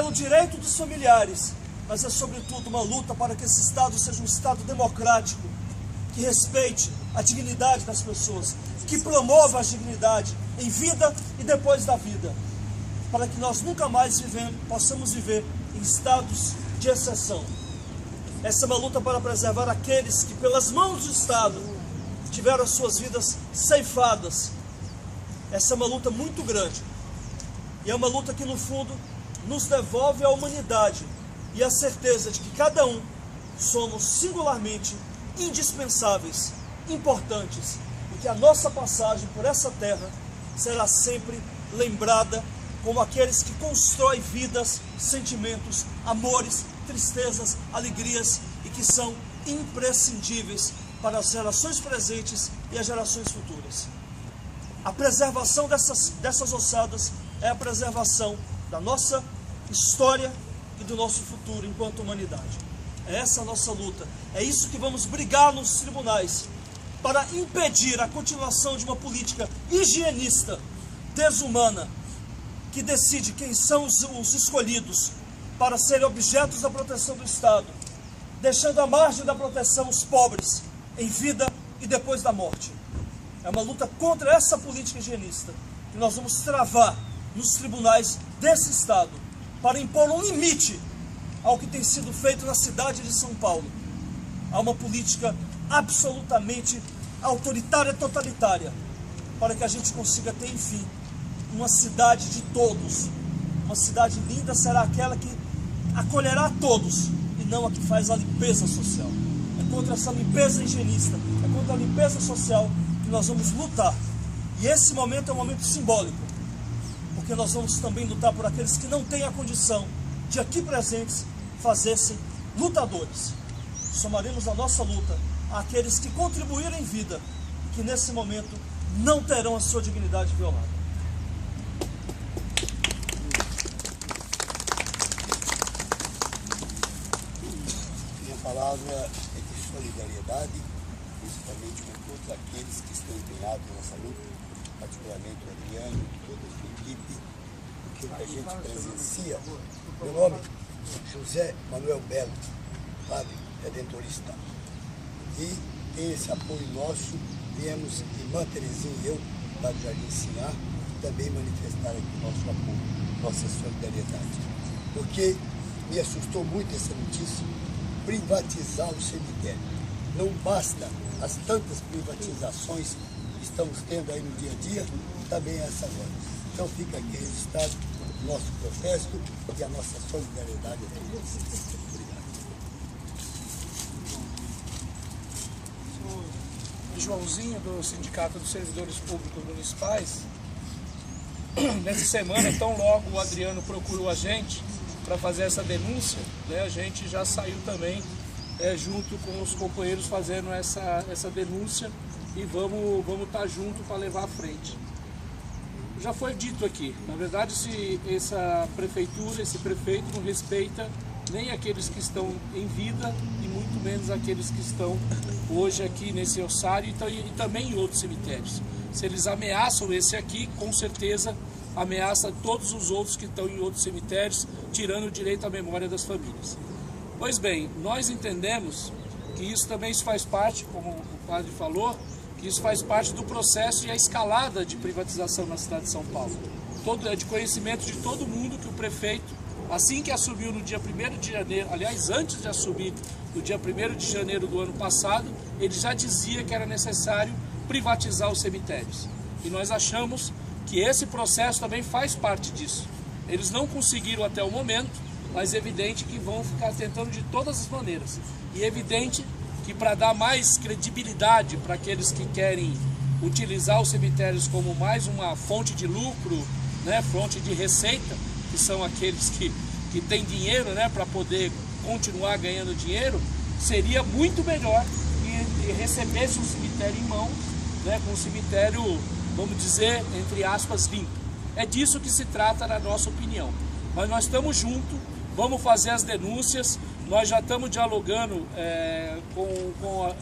pelo direito dos familiares, mas é sobretudo uma luta para que esse Estado seja um Estado democrático, que respeite a dignidade das pessoas, que promova a dignidade em vida e depois da vida, para que nós nunca mais possamos viver em estados de exceção. Essa é uma luta para preservar aqueles que, pelas mãos do Estado, tiveram as suas vidas ceifadas. Essa é uma luta muito grande. E é uma luta que, no fundo, nos devolve a humanidade e a certeza de que cada um somos singularmente indispensáveis, importantes, e que a nossa passagem por essa terra será sempre lembrada como aqueles que constroem vidas, sentimentos, amores, tristezas, alegrias e que são imprescindíveis para as gerações presentes e as gerações futuras. A preservação dessas ossadas é a preservação da nossa história e do nosso futuro enquanto humanidade. É essa a nossa luta, é isso que vamos brigar nos tribunais, para impedir a continuação de uma política higienista, desumana, que decide quem são os escolhidos para serem objetos da proteção do Estado, deixando à margem da proteção os pobres, em vida e depois da morte. É uma luta contra essa política higienista que nós vamos travar nos tribunais desse Estado, para impor um limite ao que tem sido feito na cidade de São Paulo. Há uma política absolutamente autoritária e totalitária, para que a gente consiga ter, enfim, uma cidade de todos. Uma cidade linda será aquela que acolherá a todos, e não a que faz a limpeza social. É contra essa limpeza higienista, é contra a limpeza social que nós vamos lutar. E esse momento é um momento simbólico, porque nós vamos também lutar por aqueles que não têm a condição de aqui presentes fazer-se lutadores. Somaremos a nossa luta àqueles que contribuíram em vida e que nesse momento não terão a sua dignidade violada. Minha palavra é de solidariedade, principalmente com todos aqueles que estão empenhados nessa luta, particularmente o Adriano e toda a sua equipe, porque o que a gente presencia. Meu nome é José Manuel Belo, padre redentorista. E tem esse apoio nosso, viemos, irmã Terezinha e eu, lá do Jardim Sinhá, também manifestar aqui nosso apoio, nossa solidariedade. Porque me assustou muito essa notícia, privatizar o cemitério. Não basta as tantas privatizações que estamos tendo aí no dia a dia, também essa agora. Então fica aqui registrado o nosso protesto e a nossa solidariedade a todos. Obrigado. Joãozinho, do Sindicato dos Servidores Públicos Municipais. Nessa semana, tão logo o Adriano procurou a gente para fazer essa denúncia, né, a gente já saiu também junto com os companheiros fazendo essa denúncia e vamos estar junto para levar à frente. Já foi dito aqui, na verdade, se essa prefeitura, esse prefeito não respeita nem aqueles que estão em vida e muito menos aqueles que estão hoje aqui nesse ossário e também em outros cemitérios. Se eles ameaçam esse aqui, com certeza ameaça todos os outros que estão em outros cemitérios, tirando o direito à memória das famílias. Pois bem, nós entendemos que isso também faz parte, como o padre falou, que isso faz parte do processo e a escalada de privatização na cidade de São Paulo. É de conhecimento de todo mundo que o prefeito, assim que assumiu no dia 1º de janeiro, aliás, antes de assumir no dia 1º de janeiro do ano passado, ele já dizia que era necessário privatizar os cemitérios. E nós achamos que esse processo também faz parte disso. Eles não conseguiram até o momento, mas é evidente que vão ficar tentando de todas as maneiras. E é evidente que para dar mais credibilidade para aqueles que querem utilizar os cemitérios como mais uma fonte de lucro, né, fonte de receita, que são aqueles que têm dinheiro, né, para poder continuar ganhando dinheiro, seria muito melhor que recebesse um cemitério em mão, né, com um cemitério, vamos dizer, entre aspas, limpo. É disso que se trata na nossa opinião. Mas nós estamos juntos, vamos fazer as denúncias, Nós já estamos dialogando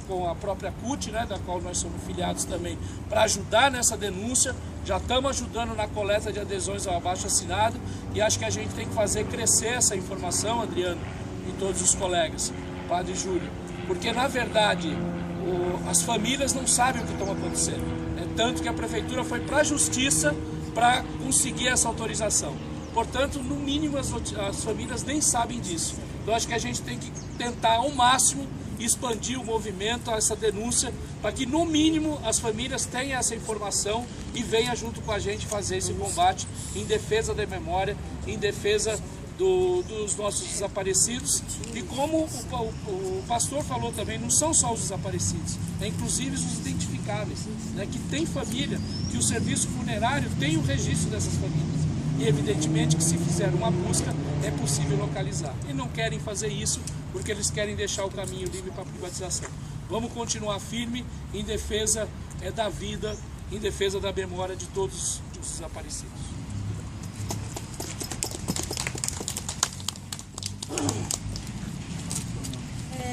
com a própria CUT, né, da qual nós somos filiados também, para ajudar nessa denúncia. Já estamos ajudando na coleta de adesões ao abaixo-assinado e acho que a gente tem que fazer crescer essa informação, Adriano, e todos os colegas, Padre Júlio, porque na verdade as famílias não sabem o que está acontecendo. Tanto que a prefeitura foi para a justiça para conseguir essa autorização. Portanto, no mínimo as famílias nem sabem disso. Então acho que a gente tem que tentar ao máximo expandir o movimento, essa denúncia, para que no mínimo as famílias tenham essa informação e venham junto com a gente fazer esse combate em defesa da memória, em defesa dos nossos desaparecidos. E como o pastor falou também, não são só os desaparecidos, inclusive os identificáveis, né, que tem família, que o serviço funerário tem o registro dessas famílias. E evidentemente que se fizer uma busca é possível localizar. E não querem fazer isso porque eles querem deixar o caminho livre para a privatização. Vamos continuar firme em defesa da vida, em defesa da memória de todos os desaparecidos.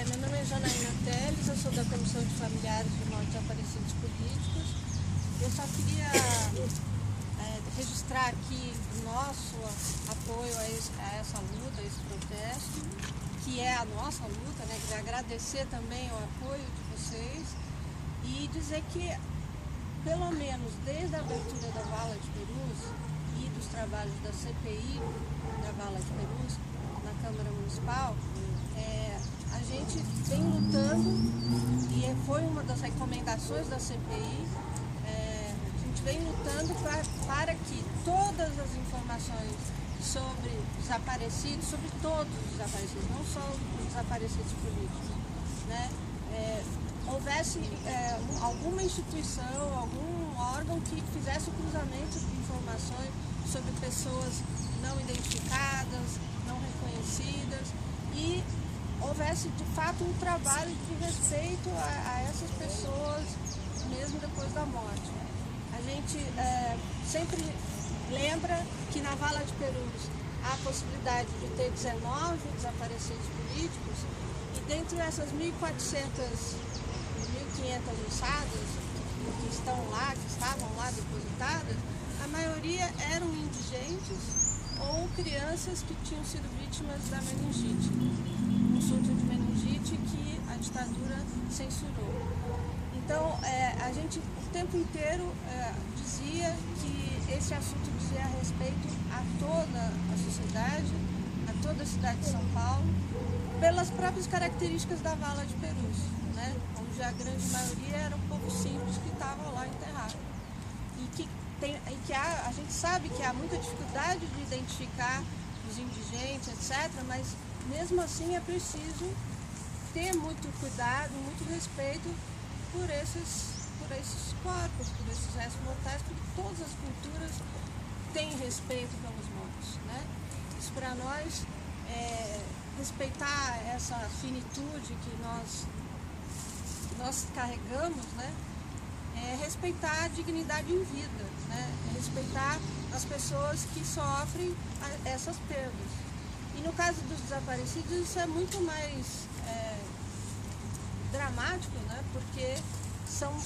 Meu nome é Janaína Teles, eu sou da Comissão de Familiares de Mortos Desaparecidos Políticos. Eu só queria registrar aqui o nosso apoio a essa luta, a esse protesto, que é a nossa luta, né? Queria agradecer também o apoio de vocês e dizer que, pelo menos desde a abertura da Vala de Perus e dos trabalhos da CPI da Vala de Perus na Câmara Municipal, a gente vem lutando e foi uma das recomendações da CPI. Vem lutando para que todas as informações sobre desaparecidos, sobre todos os desaparecidos, não só os desaparecidos políticos, né, houvesse alguma instituição, algum órgão que fizesse o cruzamento de informações sobre pessoas não identificadas, não reconhecidas e houvesse de fato um trabalho de respeito a essas pessoas mesmo depois da morte. A gente sempre lembra que na Vala de Perus há a possibilidade de ter 19 desaparecidos políticos e dentre essas 1.400, 1.500 ossadas que estão lá, que estavam lá depositadas, a maioria eram indigentes ou crianças que tinham sido vítimas da meningite, um surto de meningite que a ditadura censurou. Então, a gente o tempo inteiro dizia que esse assunto dizia respeito a toda a sociedade, a toda a cidade de São Paulo, pelas próprias características da Vala de Perus, né? Onde a grande maioria era um povo simples que estava lá enterrado. A gente sabe que há muita dificuldade de identificar os indigentes, etc., mas mesmo assim é preciso ter muito cuidado, muito respeito por esses corpos, por esses restos mortais, porque todas as culturas têm respeito pelos mortos, né? Isso para nós respeitar essa finitude que nós carregamos, né? É respeitar a dignidade em vida, né? É respeitar as pessoas que sofrem essas perdas. E no caso dos desaparecidos isso é muito mais dramático, né? Porque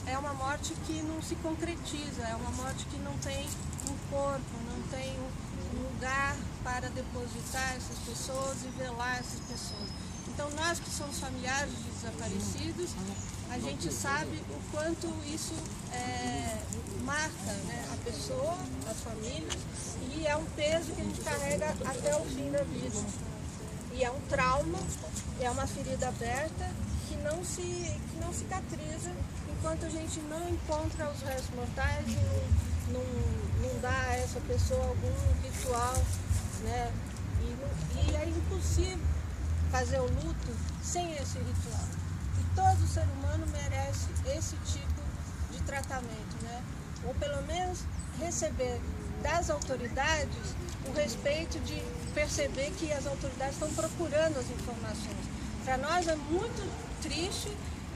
é uma morte que não se concretiza, é uma morte que não tem um corpo, não tem um lugar para depositar essas pessoas e velar essas pessoas. Então nós que somos familiares de desaparecidos, a gente sabe o quanto isso marca, né, a pessoa, as famílias, e é um peso que a gente carrega até o fim da vida. E é um trauma, é uma ferida aberta que não cicatriza enquanto a gente não encontra os restos mortais e não dá a essa pessoa algum ritual, né? E é impossível fazer o luto sem esse ritual. E todo ser humano merece esse tipo de tratamento, né? Ou pelo menos receber das autoridades o respeito de perceber que as autoridades estão procurando as informações. Para nós é muito triste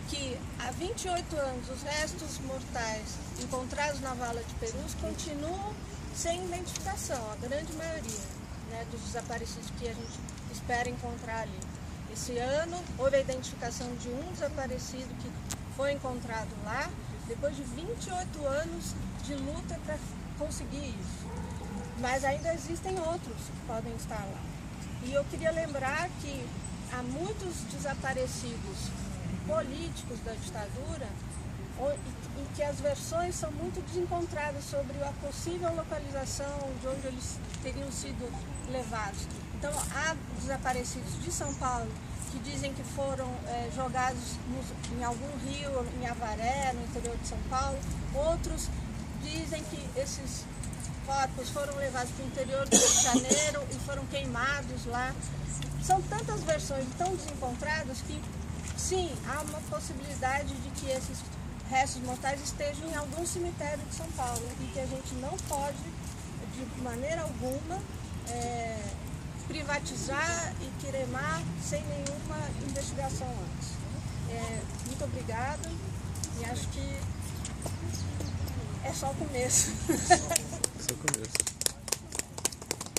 que há 28 anos os restos mortais encontrados na Vala de Perus continuam sem identificação, a grande maioria, né, dos desaparecidos que a gente espera encontrar ali. Esse ano houve a identificação de um desaparecido que foi encontrado lá, depois de 28 anos de luta para conseguir isso. Mas ainda existem outros que podem estar lá. E eu queria lembrar que há muitos desaparecidos políticos da ditadura em que as versões são muito desencontradas sobre a possível localização de onde eles teriam sido levados. Então, há desaparecidos de São Paulo que dizem que foram jogados em algum rio, em Avaré, no interior de São Paulo. Outros dizem que esses corpos foram levados para o interior do Rio de Janeiro e foram queimados lá. São tantas versões tão desencontradas que, sim, há uma possibilidade de que esses restos mortais estejam em algum cemitério de São Paulo e que a gente não pode, de maneira alguma, privatizar e cremar sem nenhuma investigação antes. Muito obrigada e acho que é só o começo.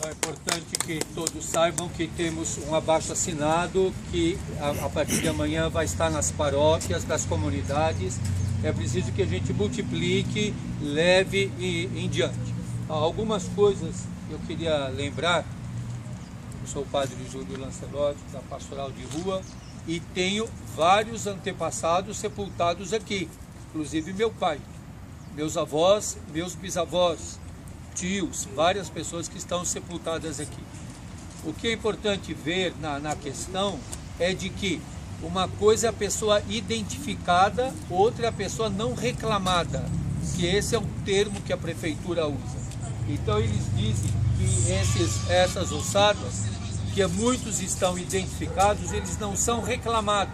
É importante que todos saibam que temos um abaixo-assinado que a partir de amanhã vai estar nas paróquias das comunidades. É preciso que a gente multiplique, leve e em diante. Algumas coisas que eu queria lembrar. Eu sou o padre Júlio Lancelotti, da Pastoral de Rua, e tenho vários antepassados sepultados aqui, inclusive meu pai, meus avós, meus bisavós, tios, várias pessoas que estão sepultadas aqui. O que é importante ver na questão é de que uma coisa é a pessoa identificada, outra é a pessoa não reclamada, que esse é o termo que a prefeitura usa. Então eles dizem que essas ossadas, que muitos estão identificados, eles não são reclamados.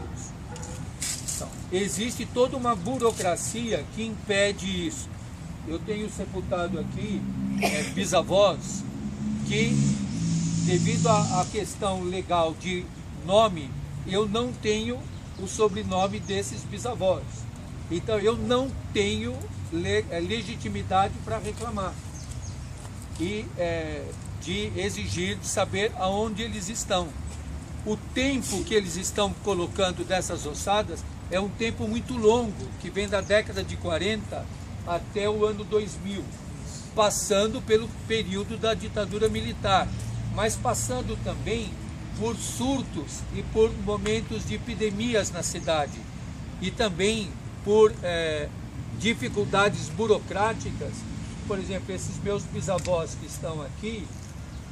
Então, existe toda uma burocracia que impede isso. Eu tenho sepultado aqui bisavós que, devido à questão legal de nome, eu não tenho o sobrenome desses bisavós. Então eu não tenho legitimidade para reclamar e de exigir, de saber aonde eles estão. O tempo que eles estão colocando dessas ossadas é um tempo muito longo, que vem da década de 40 até o ano 2000, passando pelo período da ditadura militar, mas passando também por surtos e por momentos de epidemias na cidade, e também por dificuldades burocráticas. Por exemplo, esses meus bisavós que estão aqui,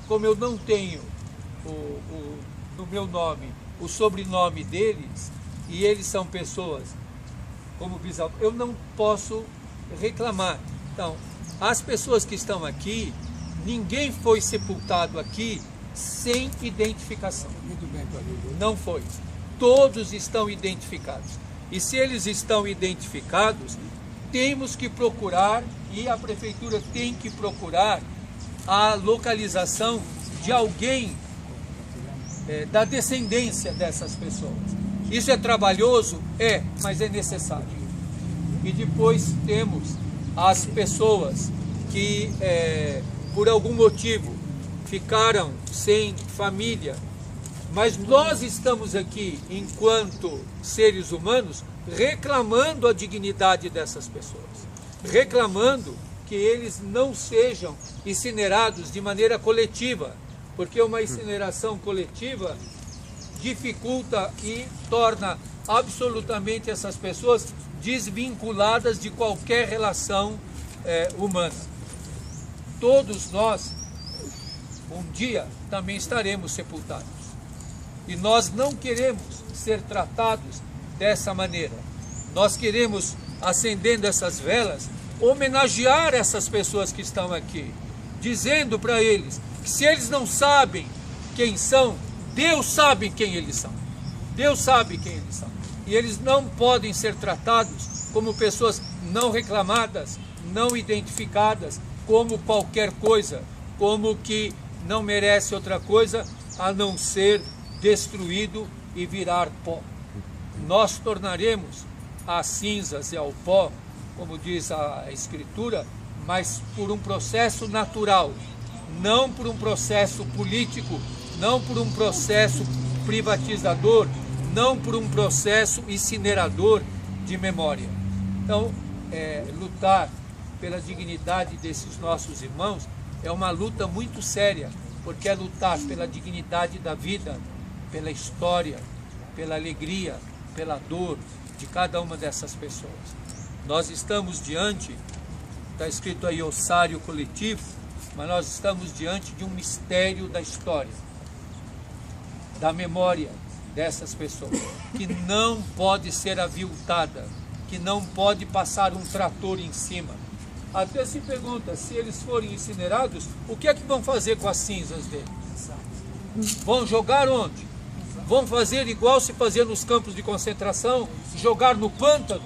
como eu não tenho no meu nome o sobrenome deles, e eles são pessoas como bisavós, eu não posso reclamar. Então, as pessoas que estão aqui, ninguém foi sepultado aqui sem identificação. Muito bem, padre. Não foi. Todos estão identificados. E se eles estão identificados, temos que procurar, e a prefeitura tem que procurar, a localização de alguém da descendência dessas pessoas. Isso é trabalhoso? Mas é necessário. E depois temos as pessoas que, por algum motivo, ficaram sem família, mas nós estamos aqui, enquanto seres humanos, reclamando a dignidade dessas pessoas, reclamando que eles não sejam incinerados de maneira coletiva, porque uma incineração coletiva dificulta e torna absolutamente essas pessoas desvinculadas de qualquer relação humana. Todos nós, um dia, também estaremos sepultados. E nós não queremos ser tratados dessa maneira. Nós queremos, acendendo essas velas, homenagear essas pessoas que estão aqui, dizendo para eles que se eles não sabem quem são, Deus sabe quem eles são. Deus sabe quem eles são. E eles não podem ser tratados como pessoas não reclamadas, não identificadas, como qualquer coisa, como que não merece outra coisa a não ser destruído e virar pó. Nós tornaremos as cinzas e ao pó, como diz a Escritura, mas por um processo natural, não por um processo político, não por um processo privatizador, não por um processo incinerador de memória. Então, lutar pela dignidade desses nossos irmãos é uma luta muito séria, porque é lutar pela dignidade da vida, pela história, pela alegria, pela dor de cada uma dessas pessoas. Nós estamos diante, está escrito aí ossário coletivo, mas nós estamos diante de um mistério da história, da memória dessas pessoas, que não pode ser aviltada, que não pode passar um trator em cima. Até se pergunta, se eles forem incinerados, o que é que vão fazer com as cinzas deles? Vão jogar onde? Vão fazer igual se fazia nos campos de concentração, jogar no pântano?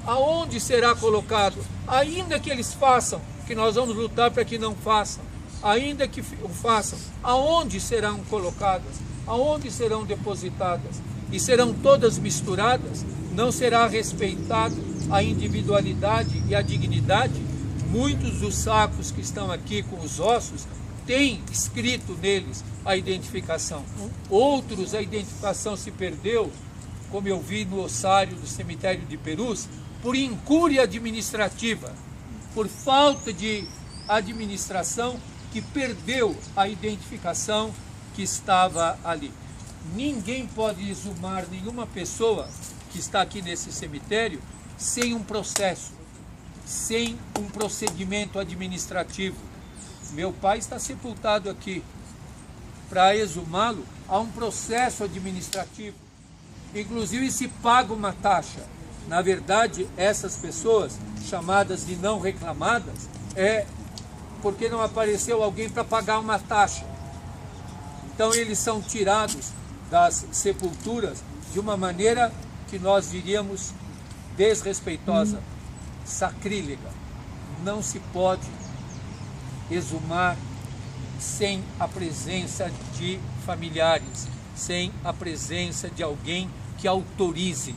Aonde será colocado? Ainda que eles façam, que nós vamos lutar para que não façam, ainda que o façam, aonde serão colocadas? Aonde serão depositadas? E serão todas misturadas? Não será respeitado a individualidade e a dignidade? Muitos dos sacos que estão aqui com os ossos têm escrito neles a identificação. Outros, a identificação se perdeu, como eu vi no ossário do cemitério de Perus, por incúria administrativa, por falta de administração, que perdeu a identificação que estava ali. Ninguém pode exumar nenhuma pessoa que está aqui nesse cemitério sem um processo, sem um procedimento administrativo. Meu pai está sepultado aqui. Para exumá-lo, há um processo administrativo. Inclusive se paga uma taxa. Na verdade, essas pessoas, chamadas de não reclamadas, é porque não apareceu alguém para pagar uma taxa. Então eles são tirados das sepulturas de uma maneira que nós diríamos desrespeitosa, sacrílega. Não se pode exumar sem a presença de familiares, sem a presença de alguém que autorize.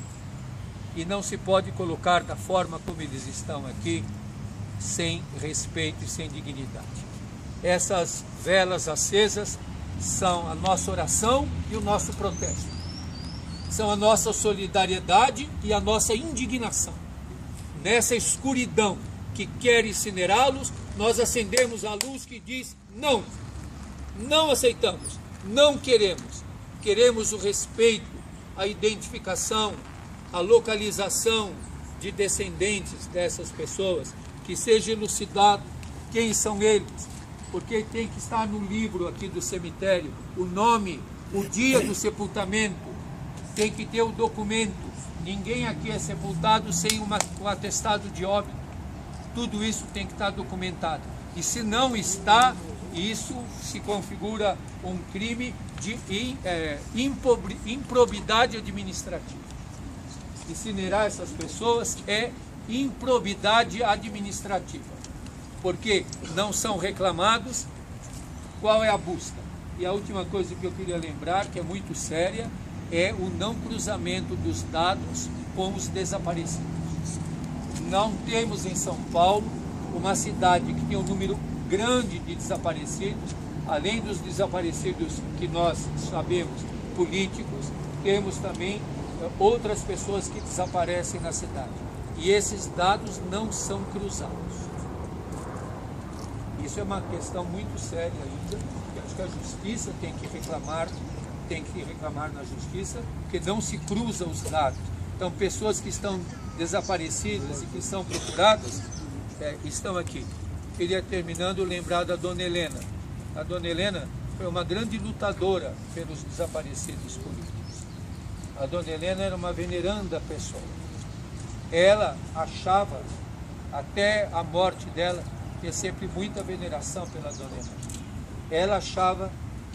E não se pode colocar da forma como eles estão aqui, sem respeito e sem dignidade. Essas velas acesas são a nossa oração e o nosso protesto. São a nossa solidariedade e a nossa indignação. Nessa escuridão que quer incinerá-los, nós acendemos a luz que diz: não, não aceitamos, não queremos. Queremos o respeito, a identificação, a localização de descendentes dessas pessoas, que seja elucidado quem são eles, porque tem que estar no livro aqui do cemitério o nome, o dia do sepultamento, tem que ter o documento. Ninguém aqui é sepultado sem um atestado de óbito. Tudo isso tem que estar documentado. E se não está, isso se configura um crime de improbidade administrativa. Incinerar essas pessoas é improbidade administrativa, porque não são reclamados. Qual é a busca? E a última coisa que eu queria lembrar, que é muito séria, é o não cruzamento dos dados com os desaparecidos. Não temos em São Paulo uma cidade que tem um número grande de desaparecidos, além dos desaparecidos que nós sabemos, políticos, temos também outras pessoas que desaparecem na cidade. E esses dados não são cruzados. Isso é uma questão muito séria ainda, que acho que a justiça tem que reclamar na justiça, porque não se cruzam os dados. Então, pessoas que estão desaparecidas e que são procuradas, estão aqui. Queria, terminando, lembrar da Dona Helena. A Dona Helena foi uma grande lutadora pelos desaparecidos políticos. A Dona Helena era uma veneranda pessoa. Ela achava, até a morte dela, tinha sempre muita veneração pela Dona Helena. Ela achava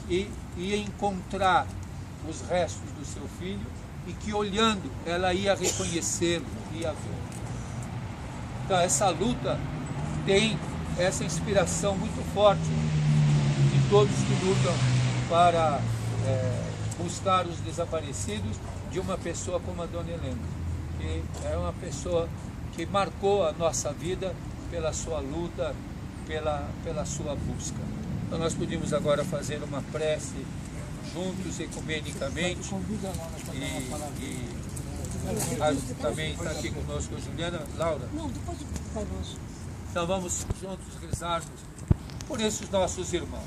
que ia encontrar os restos do seu filho e que, olhando, ela ia reconhecê-lo, ia vê-lo. Então, essa luta tem essa inspiração muito forte de todos que lutam para buscar os desaparecidos, de uma pessoa como a Dona Helena, que é uma pessoa que marcou a nossa vida pela sua luta, pela sua busca. Então nós podemos agora fazer uma prece juntos ecumenicamente. Também está aqui conosco a Juliana. Laura? Não, depois vai nós. Então vamos juntos rezarmos por esses nossos irmãos.